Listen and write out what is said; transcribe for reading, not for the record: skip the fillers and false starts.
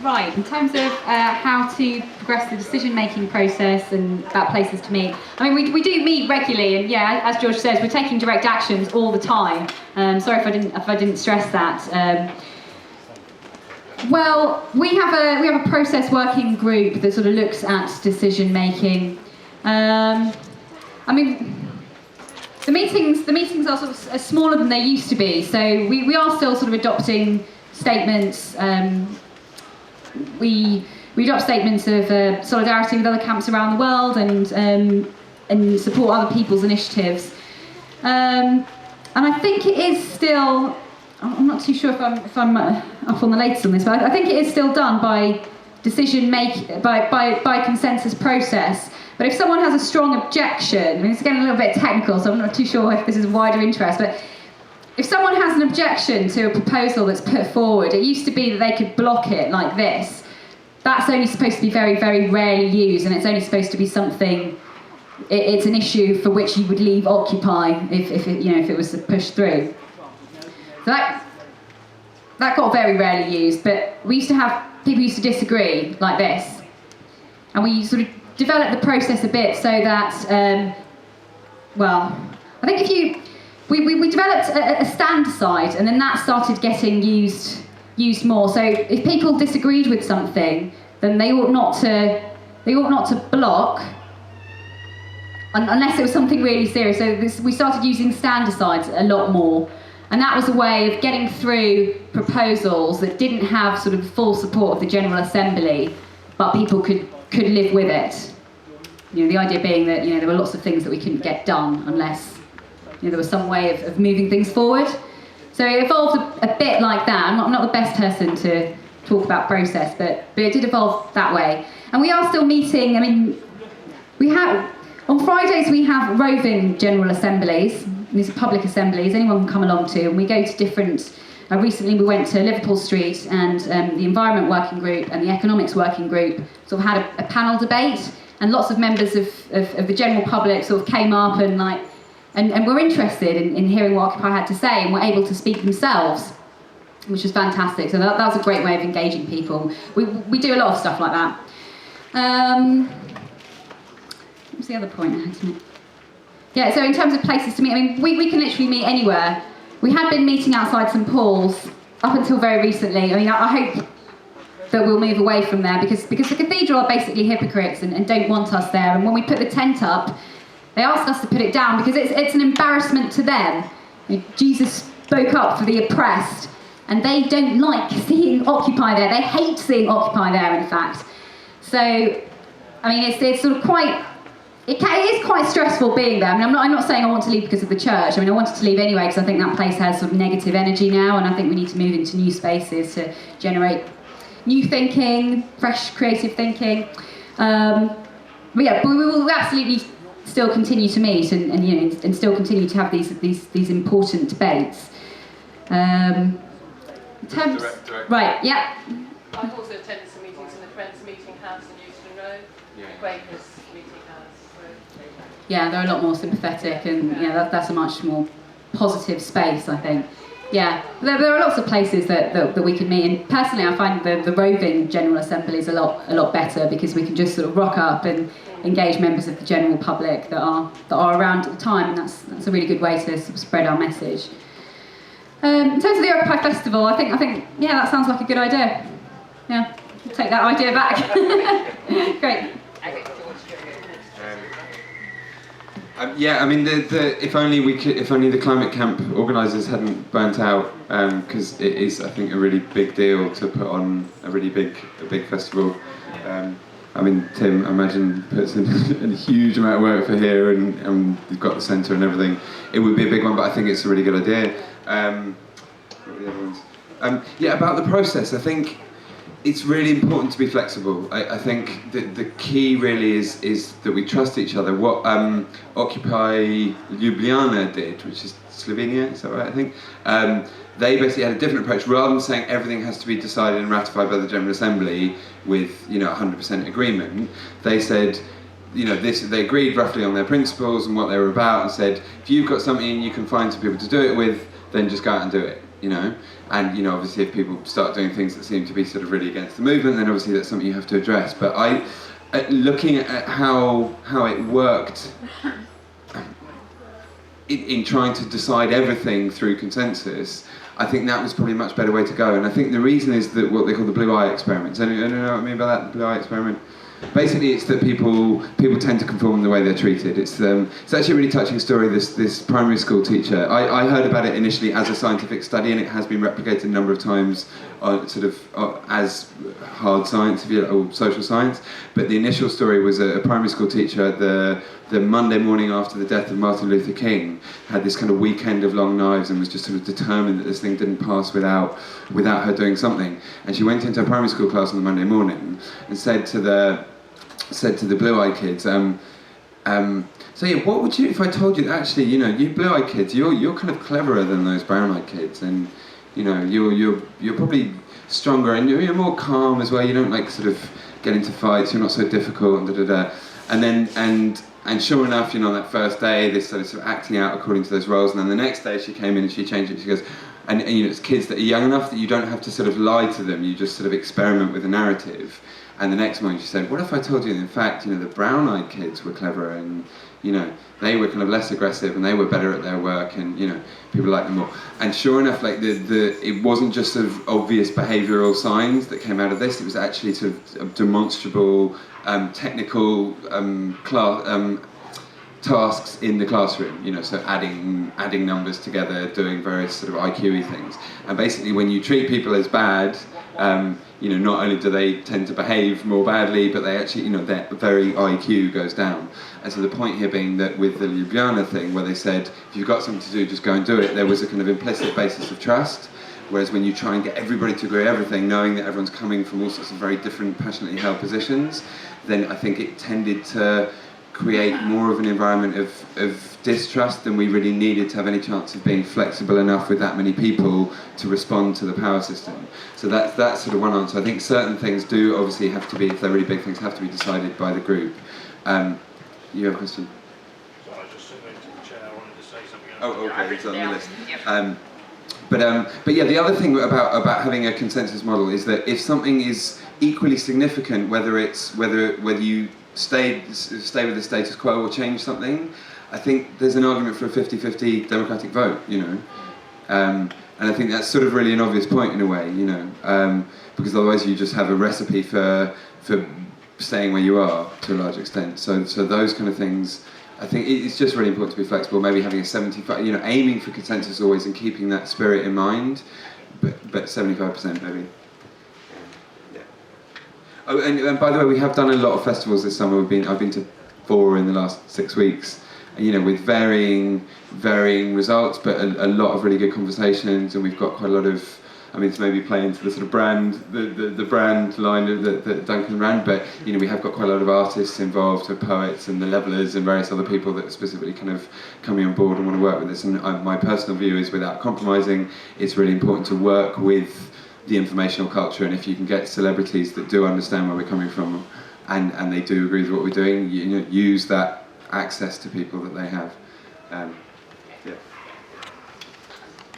Right, in terms of how to progress the decision-making process and about places to meet, I mean, we do meet regularly, and yeah, as George says, we're taking direct actions all the time. Sorry if I didn't stress that. Well, we have a process working group that sort of looks at decision-making. I mean, the meetings are sort of smaller than they used to be, so we are still sort of adopting statements. We adopt statements of solidarity with other camps around the world and support other people's initiatives. And I think it is still, I'm not too sure if I'm up on the latest on this, but I think it is still done by by consensus process. But if someone has a strong objection, I mean, it's getting a little bit technical, so I'm not too sure if this is of wider interest, but if someone has an objection to a proposal that's put forward, it used to be that they could block it like this. That's only supposed to be very, very rarely used, and it's only supposed to be something, it's an issue for which you would leave Occupy if it was pushed through. So that got very rarely used, but we used to have, people used to disagree like this. And we sort of developed the process a bit so that, I think we developed a stand side, and then that started getting used more. So if people disagreed with something, then they ought not to block unless it was something really serious. So we started using stand asides a lot more, and that was a way of getting through proposals that didn't have sort of the full support of the General Assembly, but people could live with it. The idea being that there were lots of things that we couldn't get done unless there was some way of moving things forward. So it evolved a bit like that. I'm not the best person to talk about process, but it did evolve that way. And we are still meeting. I mean, on Fridays we have roving General Assemblies. These are public assemblies, anyone can come along to, and we go to different, recently we went to Liverpool Street, and the Environment Working Group and the Economics Working Group sort of had a panel debate, and lots of members of the general public sort of came up and were interested in hearing what Occupy had to say, and were able to speak themselves, which was fantastic. So that was a great way of engaging people. We do a lot of stuff like that. What was the other point I had to make? Yeah, so in terms of places to meet, I mean, we can literally meet anywhere. We had been meeting outside St Paul's up until very recently. I mean, I hope that we'll move away from there, because the cathedral are basically hypocrites and don't want us there. And when we put the tent up, they asked us to put it down because it's an embarrassment to them. Jesus spoke up for the oppressed, and they don't like seeing Occupy there. They hate seeing Occupy there, in fact. So, I mean, it's sort of quite... It is quite stressful being there. I mean, I'm not saying I want to leave because of the church. I mean, I wanted to leave anyway because I think that place has sort of negative energy now, and I think we need to move into new spaces to generate new thinking, fresh, creative thinking. But yeah, we will absolutely still continue to meet and still continue to have these important debates. Right, yeah. I've also attended some meetings in the Friends Meeting House in Euston Road, the Quakers Meeting House. Yeah, they're a lot more sympathetic, and that's a much more positive space, I think. Yeah, there are lots of places that we can meet, and personally I find the roving General Assemblies a lot better, because we can just sort of rock up and engage members of the general public that are around at the time, and that's a really good way to sort of spread our message. In terms of the Occupy Festival, I think yeah, that sounds like a good idea. Yeah, I'll take that idea back. Great. Yeah, I mean, if only the climate camp organisers hadn't burnt out, because it is, I think, a really big deal to put on a really big festival. I mean, Tim, I imagine, puts in a huge amount of work for here, and we've got the centre and everything. It would be a big one, but I think it's a really good idea. What were the other ones? Yeah, about the process, I think it's really important to be flexible. I think the key really is that we trust each other. What Occupy Ljubljana did, which is Slovenia, is that right, I think? They basically had a different approach. Rather than saying everything has to be decided and ratified by the General Assembly with 100% agreement, they said, they agreed roughly on their principles and what they were about, and said, if you've got something you can find some people to do it with, then just go out and do it. you know. And, you know, obviously if people start doing things that seem to be sort of really against the movement, then obviously that's something you have to address. But looking at how it worked in trying to decide everything through consensus, I think that was probably a much better way to go. And I think the reason is that what they call the blue eye experiment. Anyone know what I mean by that, the blue eye experiment? Basically, it's that people tend to conform the way they're treated. It's actually a really touching story. This primary school teacher, I heard about it initially as a scientific study, and it has been replicated a number of times, as hard science, if you like, or social science. But the initial story was a primary school teacher. The Monday morning after the death of Martin Luther King, had this kind of weekend of long knives and was just sort of determined that this thing didn't pass without her doing something. And she went into her primary school class on the Monday morning and said to the blue-eyed kids, so yeah, what would you, if I told you that actually, you know, you blue-eyed kids, you're kind of cleverer than those brown-eyed kids, and you know, you're probably stronger and you're more calm as well. You don't like sort of get into fights. You're not so difficult and da da da. And sure enough, you know, on that first day, they started sort of acting out according to those roles. And then the next day, she came in and she changed it. She goes, and you know, it's kids that are young enough that you don't have to sort of lie to them. You just sort of experiment with a narrative. And the next morning she said, what if I told you that in fact, you know, the brown-eyed kids were cleverer and, you know, they were kind of less aggressive and they were better at their work and, you know, people liked them more. And sure enough, like it wasn't just sort of obvious behavioural signs that came out of this, it was actually sort of demonstrable, technical tasks in the classroom, you know, so adding numbers together, doing various sort of IQ-y things. And basically when you treat people as bad, you know, not only do they tend to behave more badly, but they actually, you know, their very IQ goes down. And so the point here being that with the Ljubljana thing, where they said, if you've got something to do, just go and do it, there was a kind of implicit basis of trust. Whereas when you try and get everybody to agree everything, knowing that everyone's coming from all sorts of very different, passionately held positions, then I think it tended to create more of an environment of distrust than we really needed to have any chance of being flexible enough with that many people to respond to the power system. So that's sort of one answer. I think certain things do obviously have to be, if they're really big things, have to be decided by the group. You have a question? Sorry, I just submitted to the chair. I wanted to say something else. Oh, okay, it's on the list. But yeah, the other thing about having a consensus model is that if something is equally significant, whether you stay with the status quo or change something, I think there's an argument for a 50-50 democratic vote, you know. And I think that's sort of really an obvious point in a way, you know, because otherwise you just have a recipe for staying where you are to a large extent. So those kind of things, I think it's just really important to be flexible, maybe having a 75, you know, aiming for consensus always and keeping that spirit in mind, but 75% maybe. Oh, and by the way, we have done a lot of festivals this summer. I've been to 4 in the last 6 weeks, you know, with varying results, but a lot of really good conversations, and we've got quite a lot of, I mean, to maybe play into the sort of brand, the brand line of that Duncan ran, but, you know, we have got quite a lot of artists involved, with poets and the Levelers and various other people that are specifically kind of coming on board and want to work with us. And my personal view is, without compromising, it's really important to work with the informational culture, and if you can get celebrities that do understand where we're coming from and they do agree with what we're doing, you know, use that access to people that they have.